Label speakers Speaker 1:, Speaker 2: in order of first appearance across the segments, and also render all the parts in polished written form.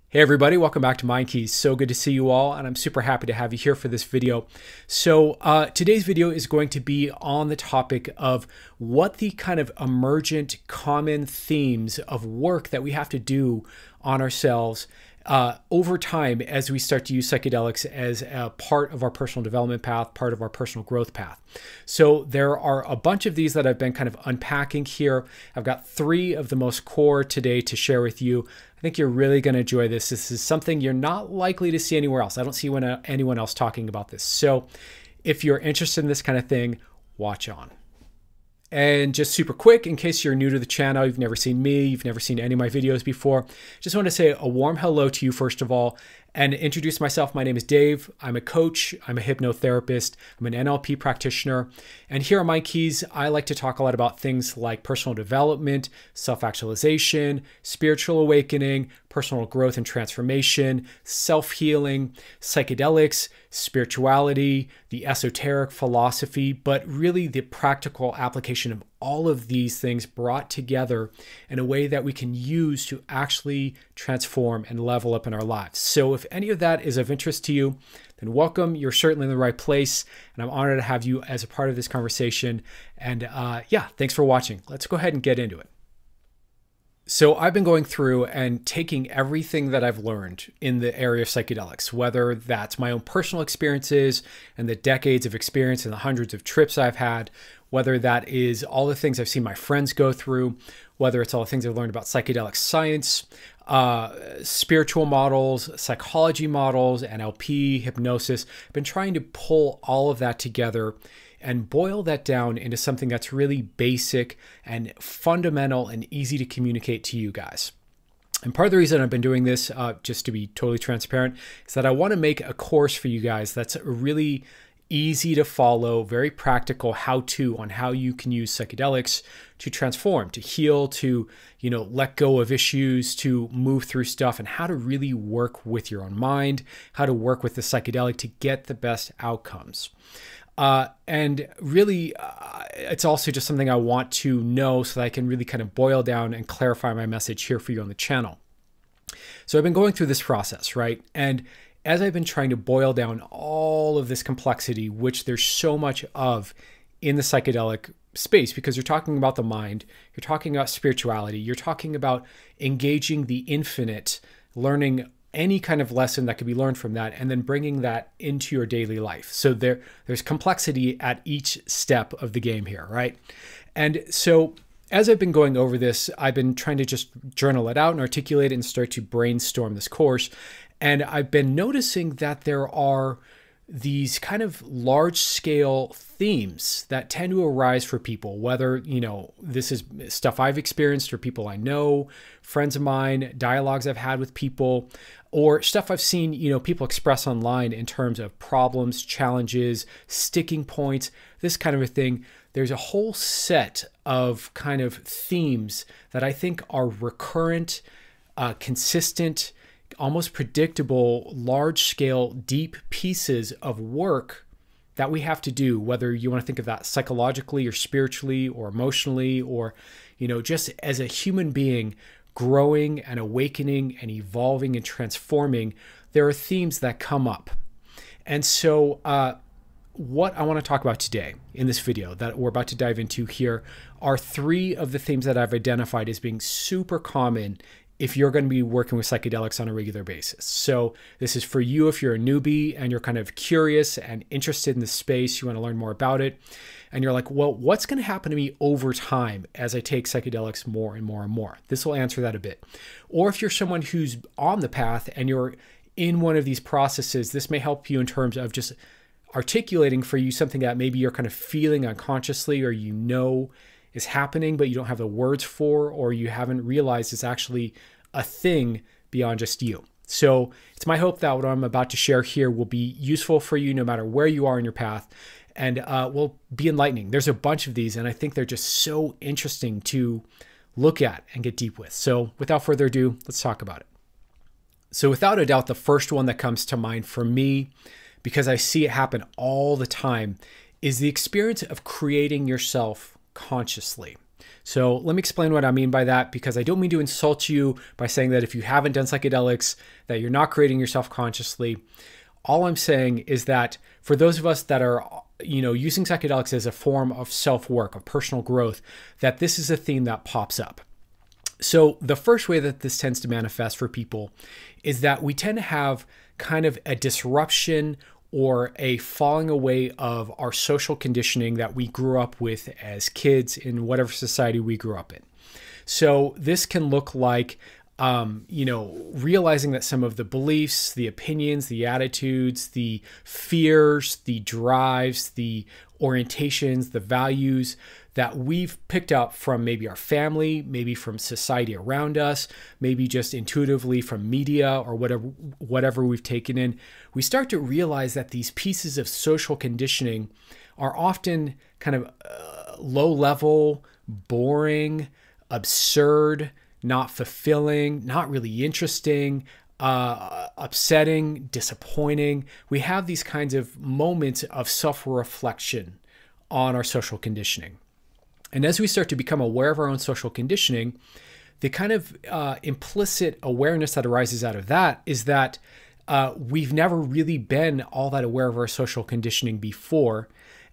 Speaker 1: Hey everybody, welcome back to Mind Keys. So good to see you all, and I'm super happy to have you here for this video. So today's video is going to be on the topic of what the kind of emergent common themes of work that we have to do on ourselves over time as we start to use psychedelics as a part of our personal development path, part of our personal growth path. So there are a bunch of these that I've been kind of unpacking here. I've got 3 of the most core today to share with you. I think you're really going to enjoy this. This is something you're not likely to see anywhere else. I don't see anyone else talking about this. So if you're interested in this kind of thing, watch on. And just super quick, in case you're new to the channel, you've never seen me, you've never seen any of my videos before, just want to say a warm hello to you first of all, and introduce myself. My name is Dave. I'm a coach. I'm a hypnotherapist. I'm an NLP practitioner. And here on Mind Keys, I like to talk a lot about things like personal development, self-actualization, spiritual awakening, personal growth and transformation, self-healing, psychedelics, spirituality, the esoteric philosophy, but really the practical application of all of these things brought together in a way that we can use to actually transform and level up in our lives. So if any of that is of interest to you, then welcome. You're certainly in the right place, and I'm honored to have you as a part of this conversation. And yeah, thanks for watching. Let's go ahead and get into it. So I've been going through and taking everything that I've learned in the area of psychedelics, whether that's my own personal experiences and the decades of experience and the hundreds of trips I've had, whether that is all the things I've seen my friends go through, whether it's all the things I've learned about psychedelic science, spiritual models, psychology models, NLP, hypnosis. I've been trying to pull all of that together and boil that down into something that's really basic and fundamental and easy to communicate to you guys. And part of the reason I've been doing this, just to be totally transparent, is that I want to make a course for you guys that's really easy to follow, very practical how-to on how you can use psychedelics to transform, to heal, to, let go of issues, to move through stuff, and how to really work with your own mind, how to work with the psychedelic to get the best outcomes. And really, it's also just something I want to know so that I can really kind of boil down and clarify my message here for you on the channel. So I've been going through this process, right? And as I've been trying to boil down all of this complexity, which there's so much of in the psychedelic space, because you're talking about the mind, you're talking about spirituality, you're talking about engaging the infinite, learning any kind of lesson that could be learned from that, and then bringing that into your daily life. So there's complexity at each step of the game here, right? And so as I've been going over this, I've been trying to just journal it out and articulate it and start to brainstorm this course. And I've been noticing that there are these kind of large scale themes that tend to arise for people, whether, this is stuff I've experienced or people I know, friends of mine, dialogues I've had with people, or stuff I've seen, people express online in terms of problems, challenges, sticking points, this kind of a thing. There's a whole set of kind of themes that I think are recurrent, consistent, almost predictable, large-scale, deep pieces of work that we have to do, whether you want to think of that psychologically or spiritually or emotionally or, just as a human being growing and awakening and evolving and transforming, there are themes that come up. And so what I want to talk about today in this video that we're about to dive into here are 3 of the themes that I've identified as being super common if you're going to be working with psychedelics on a regular basis. So this is for you if you're a newbie and you're kind of curious and interested in the space, you want to learn more about it, and you're like, well, what's going to happen to me over time as I take psychedelics more and more and more? This will answer that a bit. Or if you're someone who's on the path and you're in one of these processes, this may help you in terms of just articulating for you something that maybe you're kind of feeling unconsciously or is happening, but you don't have the words for, or you haven't realized it's actually a thing beyond just you. So it's my hope that what I'm about to share here will be useful for you no matter where you are in your path, and will be enlightening. There's a bunch of these, and I think they're just so interesting to look at and get deep with. So without further ado, let's talk about it. So without a doubt, the first one that comes to mind for me, because I see it happen all the time, is the experience of creating yourself consciously. So let me explain what I mean by that, because I don't mean to insult you by saying that if you haven't done psychedelics, that you're not creating yourself consciously. All I'm saying is that for those of us that are, using psychedelics as a form of self-work, of personal growth, that this is a theme that pops up. So the first way that this tends to manifest for people is that we tend to have kind of a disruption or a falling away of our social conditioning that we grew up with as kids in whatever society we grew up in. So this can look like, realizing that some of the beliefs, the opinions, the attitudes, the fears, the drives, the orientations, the values that we've picked up from maybe our family, maybe from society around us, maybe just intuitively from media or whatever we've taken in, we start to realize that these pieces of social conditioning are often kind of low level, boring, absurd, not fulfilling, not really interesting, upsetting, disappointing. We have these kinds of moments of self-reflection on our social conditioning. And as we start to become aware of our own social conditioning, the kind of implicit awareness that arises out of that is that we've never really been all that aware of our social conditioning before.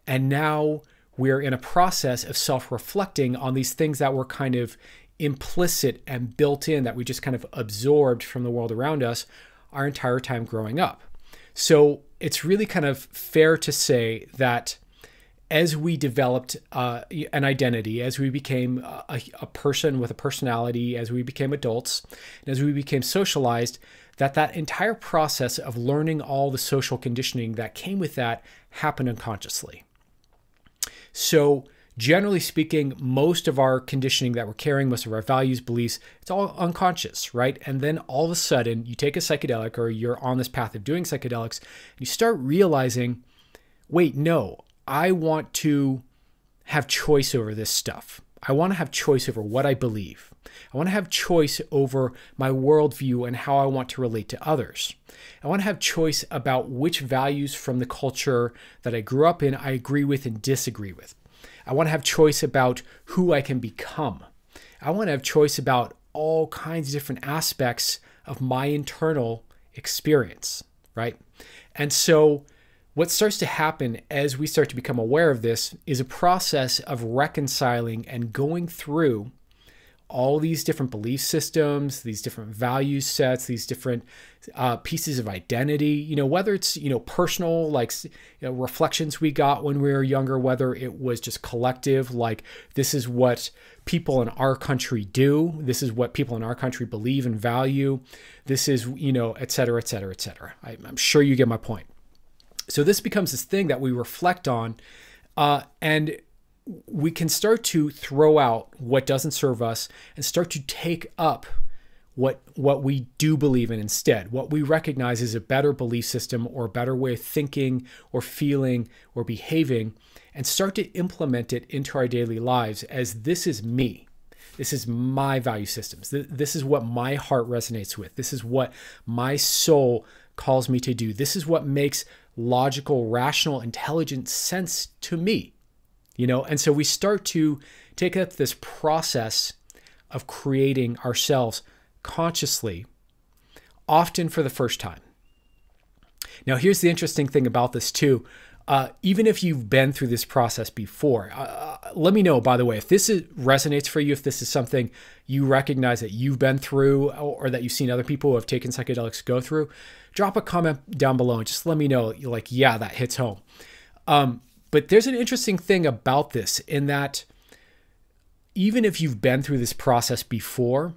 Speaker 1: And now we're in a process of self-reflecting on these things that were kind of implicit and built in, that we just kind of absorbed from the world around us our entire time growing up. So it's really kind of fair to say that as we developed an identity, as we became a person with a personality, as we became adults, and as we became socialized, that entire process of learning all the social conditioning that came with that happened unconsciously. So generally speaking, most of our conditioning that we're carrying, most of our values, beliefs, it's all unconscious, right? And then all of a sudden you take a psychedelic, or you're on this path of doing psychedelics, and you start realizing, wait, no, I want to have choice over this stuff. I want to have choice over what I believe. I want to have choice over my worldview and how I want to relate to others. I want to have choice about which values from the culture that I grew up in I agree with and disagree with. I want to have choice about who I can become. I want to have choice about all kinds of different aspects of my internal experience, right? And so what starts to happen as we start to become aware of this is a process of reconciling and going through all these different belief systems, these different value sets, these different pieces of identity, whether it's, personal, like reflections we got when we were younger, whether it was just collective, like this is what people in our country do. This is what people in our country believe and value. This is, et cetera, et cetera, et cetera. I'm sure you get my point. So this becomes this thing that we reflect on, and we can start to throw out what doesn't serve us and start to take up what we do believe in instead, what we recognize as a better belief system or a better way of thinking or feeling or behaving, and start to implement it into our daily lives as this is me. This is my value systems. This is what my heart resonates with. This is what my soul calls me to do. This is what makes logical, rational, intelligent sense to me. And so we start to take up this process of creating ourselves consciously, often for the first time. Now, here's the interesting thing about this too. Even if you've been through this process before, let me know, by the way, if this resonates for you, if this is something you recognize that you've been through or that you've seen other people who have taken psychedelics go through, drop a comment down below and just let me know, you're like, yeah, that hits home. But there's an interesting thing about this in that even if you've been through this process before,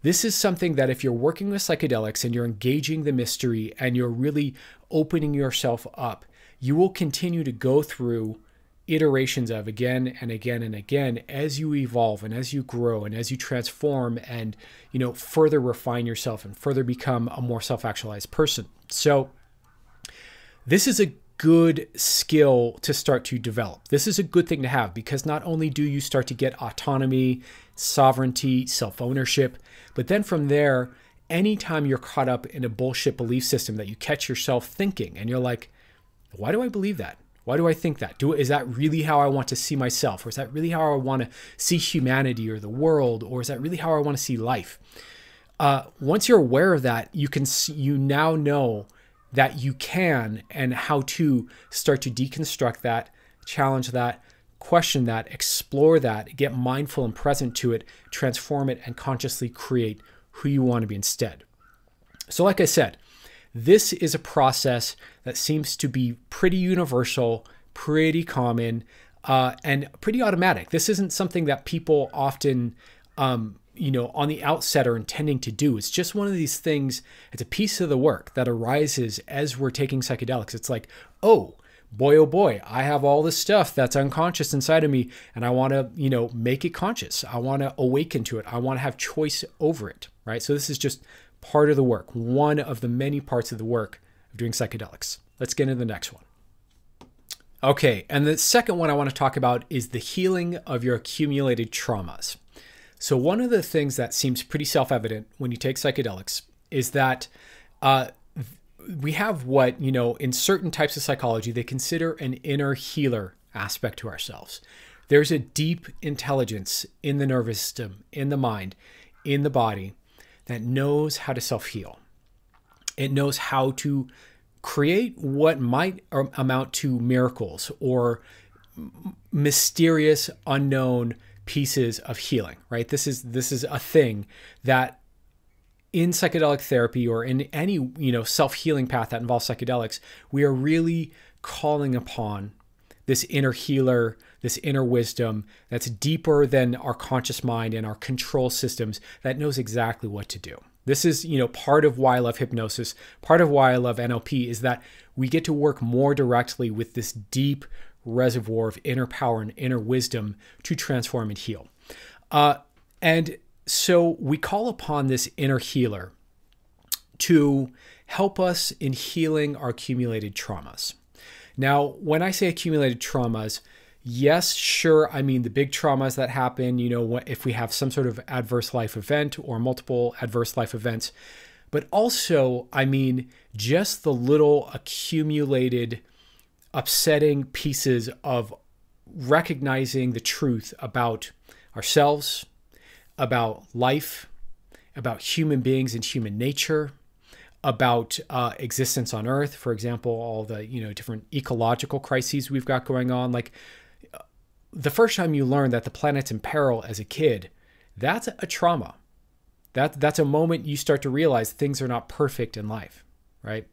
Speaker 1: this is something that if you're working with psychedelics and you're engaging the mystery and you're really opening yourself up, you will continue to go through iterations of again and again and again as you evolve and as you grow and as you transform and, further refine yourself and further become a more self-actualized person. So this is a good skill to start to develop. This is a good thing to have because not only do you start to get autonomy, sovereignty, self-ownership, but then from there, anytime you're caught up in a bullshit belief system that you catch yourself thinking and you're like, why do I believe that? Why do I think that? Is that really how I want to see myself? Or is that really how I want to see humanity or the world? Or is that really how I want to see life? Once you're aware of that, you now know that you can and how to start to deconstruct that, challenge that, question that, explore that, get mindful and present to it, transform it, and consciously create who you want to be instead. So like I said, this is a process that seems to be pretty universal, pretty common, and pretty automatic. This isn't something that people often, on the outset are intending to do. It's just one of these things. It's a piece of the work that arises as we're taking psychedelics. It's like, oh boy, I have all this stuff that's unconscious inside of me, and I want to, make it conscious. I want to awaken to it. I want to have choice over it, right? So this is just part of the work, one of the many parts of the work of doing psychedelics. Let's get into the next one. Okay, and the second one I want to talk about is the healing of your accumulated traumas. So one of the things that seems pretty self-evident when you take psychedelics is that we have what, in certain types of psychology, they consider an inner healer aspect to ourselves. There's a deep intelligence in the nervous system, in the mind, in the body that knows how to self-heal. It knows how to create what might amount to miracles or mysterious, unknown pieces of healing, right? This is a thing that in psychedelic therapy or in any, self-healing path that involves psychedelics, we are really calling upon this inner healer, this inner wisdom that's deeper than our conscious mind and our control systems that knows exactly what to do. This is, part of why I love hypnosis. Part of why I love NLP is that we get to work more directly with this deep reservoir of inner power and inner wisdom to transform and heal. And so we call upon this inner healer to help us in healing our accumulated traumas. Now, when I say accumulated traumas, yes, sure, I mean the big traumas that happen, if we have some sort of adverse life event or multiple adverse life events, but also, I mean just the little accumulated upsetting pieces of recognizing the truth about ourselves, about life, about human beings and human nature, about existence on Earth, for example, all the different ecological crises we've got going on. Like the first time you learn that the planet's in peril as a kid, that's a trauma. That's a moment you start to realize things are not perfect in life, right?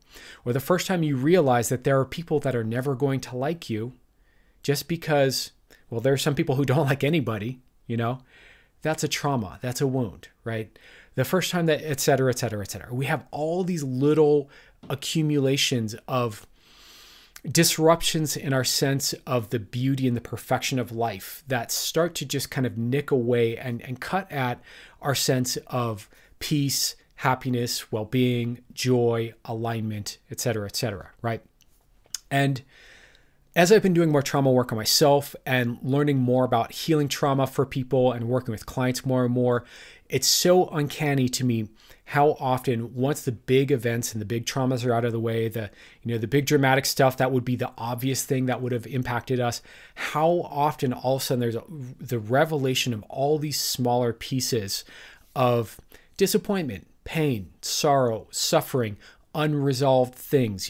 Speaker 1: Or the first time you realize that there are people that are never going to like you just because, well, there are some people who don't like anybody, That's a trauma. That's a wound, right? The first time that, et cetera, et cetera, et cetera. We have all these little accumulations of disruptions in our sense of the beauty and the perfection of life that start to just kind of nick away and cut at our sense of peace, happiness, well-being, joy, alignment, et cetera, right? And as I've been doing more trauma work on myself and learning more about healing trauma for people and working with clients more and more, it's so uncanny to me how often, once the big events and the big traumas are out of the way, the big dramatic stuff that would be the obvious thing that would have impacted us, how often all of a sudden there's the revelation of all these smaller pieces of disappointment, pain, sorrow, suffering, unresolved things,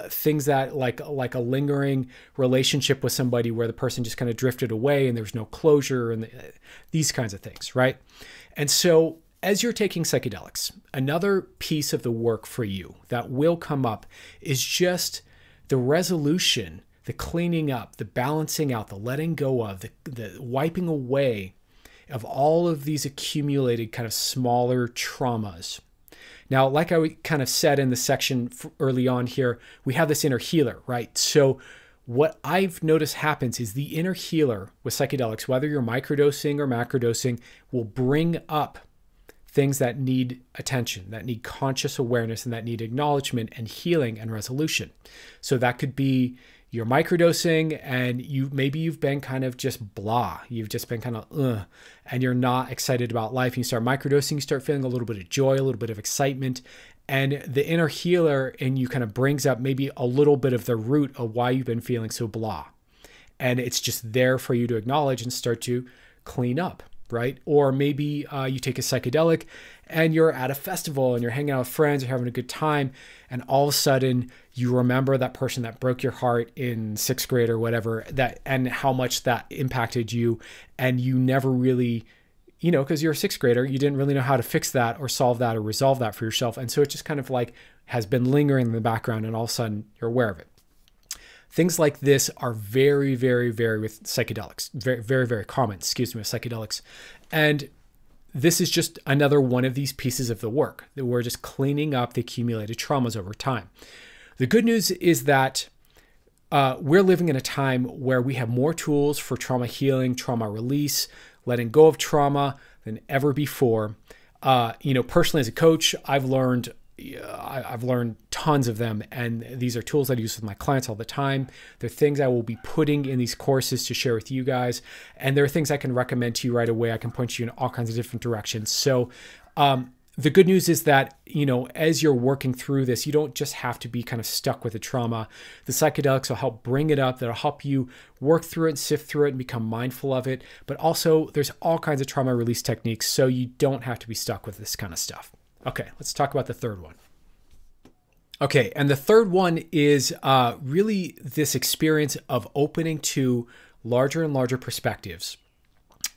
Speaker 1: things that like a lingering relationship with somebody where the person just kind of drifted away and there's no closure and these kinds of things, right? And so as you're taking psychedelics, another piece of the work for you that will come up is just the resolution, the cleaning up, the balancing out, the letting go of, the wiping away of all of these accumulated kind of smaller traumas. Now, like I kind of said in the section early on here, we have this inner healer, right? So what I've noticed happens is the inner healer with psychedelics, whether you're microdosing or macrodosing, will bring up things that need attention, that need conscious awareness, and that need acknowledgement and healing and resolution. So that could be you're microdosing and maybe you've been kind of just blah. You've just been kind of and you're not excited about life. You start microdosing, you start feeling a little bit of joy, a little bit of excitement, And the inner healer in you kind of brings up maybe a little bit of the root of why you've been feeling so blah. And it's just there for you to acknowledge and start to clean up, right? Or maybe you take a psychedelic and you're at a festival and you're hanging out with friends, you're having a good time, and all of a sudden you remember that person that broke your heart in 6th grade or whatever, that, and how much that impacted you. And you never really, you know, because you're a 6th grader, you didn't really know how to fix that or solve that or resolve that for yourself. And so it just kind of like has been lingering in the background, and all of a sudden you're aware of it. Things like this are very, very, very with psychedelics, very, very, very common, with psychedelics. And this is just another one of these pieces of the work that we're just cleaning up the accumulated traumas over time. The good news is that we're living in a time where we have more tools for trauma healing, trauma release, letting go of trauma than ever before. You know, personally as a coach, I've learned tons of them, and these are tools I use with my clients all the time. They're things I will be putting in these courses to share with you guys, and there are things I can recommend to you right away. I can point you in all kinds of different directions. So the good news is that, you know, as you're working through this, you don't just have to be kind of stuck with the trauma. The psychedelics will help bring it up. That'll help you work through it and sift through it and become mindful of it. But also there's all kinds of trauma release techniques, so you don't have to be stuck with this kind of stuff. Okay, let's talk about the third one. Okay, and the third one is really this experience of opening to larger and larger perspectives,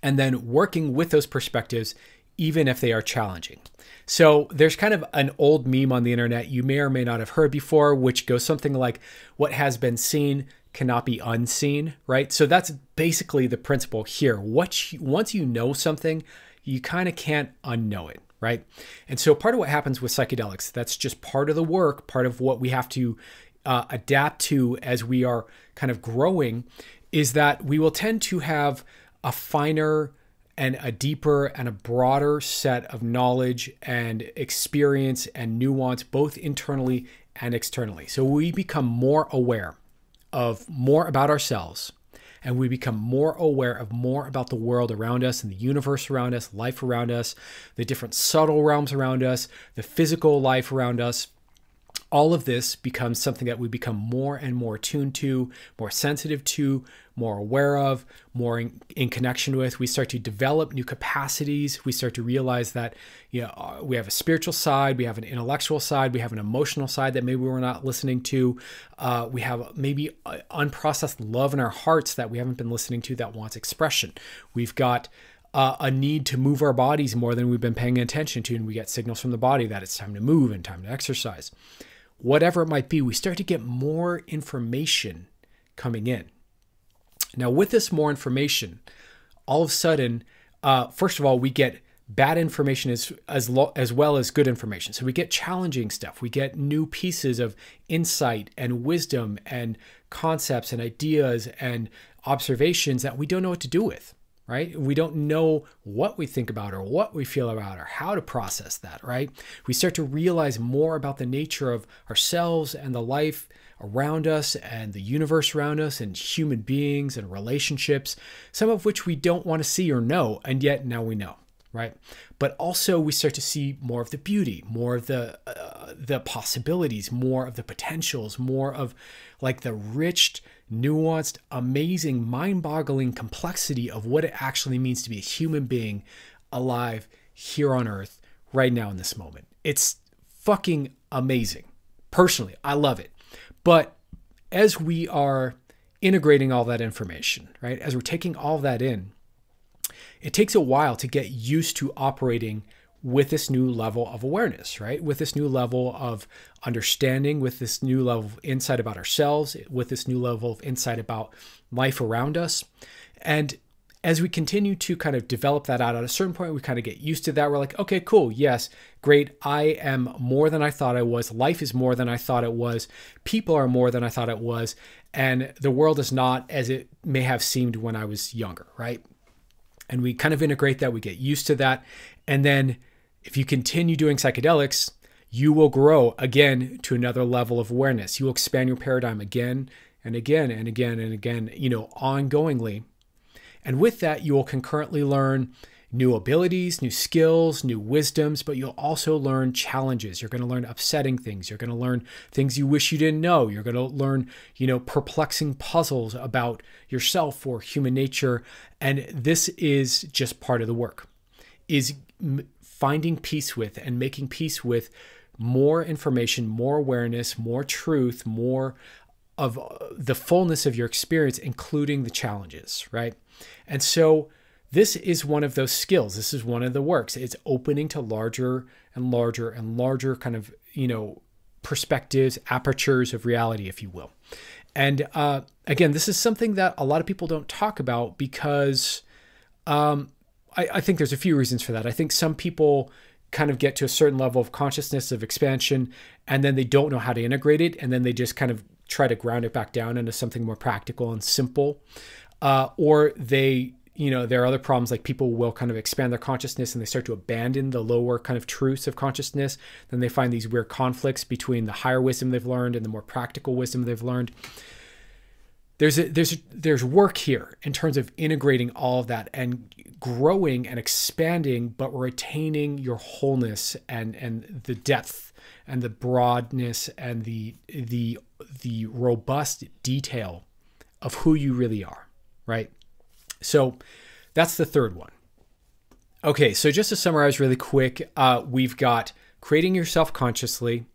Speaker 1: and then working with those perspectives, even if they are challenging. So there's kind of an old meme on the internet you may or may not have heard before, which goes something like, what has been seen cannot be unseen, right? So that's basically the principle here. Once you know something, you kind of can't unknow it, right? And so part of what happens with psychedelics, that's just part of the work, part of what we have to adapt to as we are kind of growing, is that we will tend to have a finer and a deeper and a broader set of knowledge and experience and nuance, both internally and externally. So we become more aware of more about ourselves, and we become more aware of more about the world around us and the universe around us, life around us, the different subtle realms around us, the physical life around us. All of this becomes something that we become more and more attuned to, more sensitive to, more aware of, more in connection with. We start to develop new capacities. We start to realize that, you know, we have a spiritual side, we have an intellectual side, we have an emotional side that maybe we're not listening to. We have maybe unprocessed love in our hearts that we haven't been listening to that wants expression. We've got a need to move our bodies more than we've been paying attention to, and we get signals from the body that it's time to move and time to exercise. Whatever it might be, we start to get more information coming in. Now, with this more information, all of a sudden, first of all, we get bad information as well as good information. So we get challenging stuff. We get new pieces of insight and wisdom and concepts and ideas and observations that we don't know what to do with, right? We don't know what we think about or what we feel about or how to process that, right? We start to realize more about the nature of ourselves and the life around us and the universe around us and human beings and relationships, some of which we don't want to see or know, and yet now we know, right? But also we start to see more of the beauty, more of the possibilities, more of the potentials, more of like the rich, nuanced, amazing, mind-boggling complexity of what it actually means to be a human being alive here on Earth right now in this moment. It's fucking amazing. Personally, I love it. But as we are integrating all that information, right, as we're taking all that in, it takes a while to get used to operating with this new level of awareness, right? With this new level of understanding, with this new level of insight about ourselves, with this new level of insight about life around us. And as we continue to kind of develop that out, at a certain point, we kind of get used to that. We're like, okay, cool. Yes, great. I am more than I thought I was. Life is more than I thought it was. People are more than I thought it was. And the world is not as it may have seemed when I was younger, right? And we kind of integrate that. We get used to that. And then if you continue doing psychedelics, you will grow again to another level of awareness. You will expand your paradigm again and again and again and again, you know, ongoingly. And with that, you will concurrently learn new abilities, new skills, new wisdoms, but you'll also learn challenges. You're going to learn upsetting things. You're going to learn things you wish you didn't know. You're going to learn, perplexing puzzles about yourself or human nature. And this is just part of the work, is finding peace with and making peace with more information, more awareness, more truth, more of the fullness of your experience, including the challenges, right? And so this is one of those skills. This is one of the works. It's opening to larger and larger and larger kind of, perspectives, apertures of reality, if you will. And again, this is something that a lot of people don't talk about because I think there's a few reasons for that. I think some people kind of get to a certain level of consciousness, of expansion, and then they don't know how to integrate it. And then they just kind of try to ground it back down into something more practical and simple. Or they, there are other problems, like people will kind of expand their consciousness and they start to abandon the lower kind of truths of consciousness. Then they find these weird conflicts between the higher wisdom they've learned and the more practical wisdom they've learned. There's work here in terms of integrating all of that and growing and expanding, but retaining your wholeness and the depth and the broadness and the robust detail of who you really are, right? So that's the third one. Okay, so just to summarize really quick, we've got creating yourself consciously,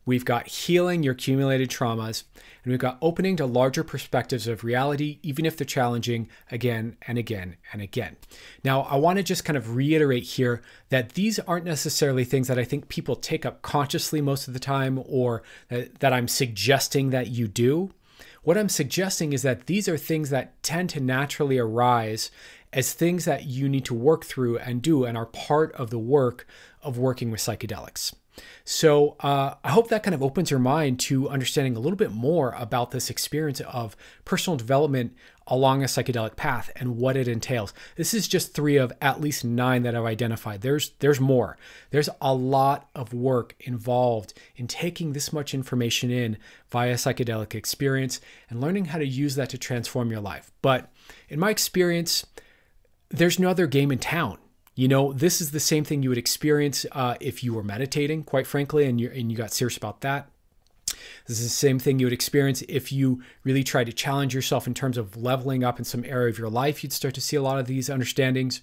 Speaker 1: we've got healing your accumulated traumas, and we've got opening to larger perspectives of reality, even if they're challenging, again and again and again. Now, I want to just kind of reiterate here that these aren't necessarily things that I think people take up consciously most of the time, or that I'm suggesting that you do. What I'm suggesting is that these are things that tend to naturally arise as things that you need to work through and do, and are part of the work of working with psychedelics. So I hope that kind of opens your mind to understanding a little bit more about this experience of personal development along a psychedelic path and what it entails. This is just 3 of at least 9 that I've identified. There's more. There's a lot of work involved in taking this much information in via psychedelic experience and learning how to use that to transform your life. But in my experience, there's no other game in town. This is the same thing you would experience if you were meditating, quite frankly, and you got serious about that. This is the same thing you would experience if you really tried to challenge yourself in terms of leveling up in some area of your life. You'd start to see a lot of these understandings.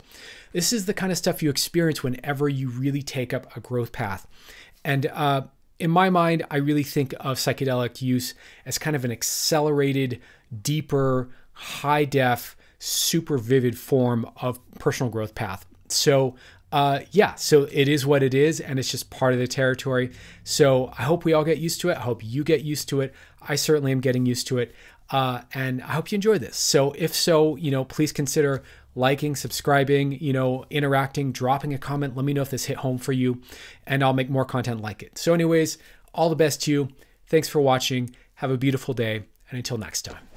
Speaker 1: This is the kind of stuff you experience whenever you really take up a growth path. And in my mind, I really think of psychedelic use as kind of an accelerated, deeper, high-def, super vivid form of personal growth path. So so it is what it is, and it's just part of the territory. So I hope we all get used to it. I hope you get used to it. I certainly am getting used to it. And I hope you enjoy this. So if so, please consider liking, subscribing, interacting, dropping a comment. Let me know if this hit home for you, and I'll make more content like it. So anyways, all the best to you. Thanks for watching. Have a beautiful day, and until next time.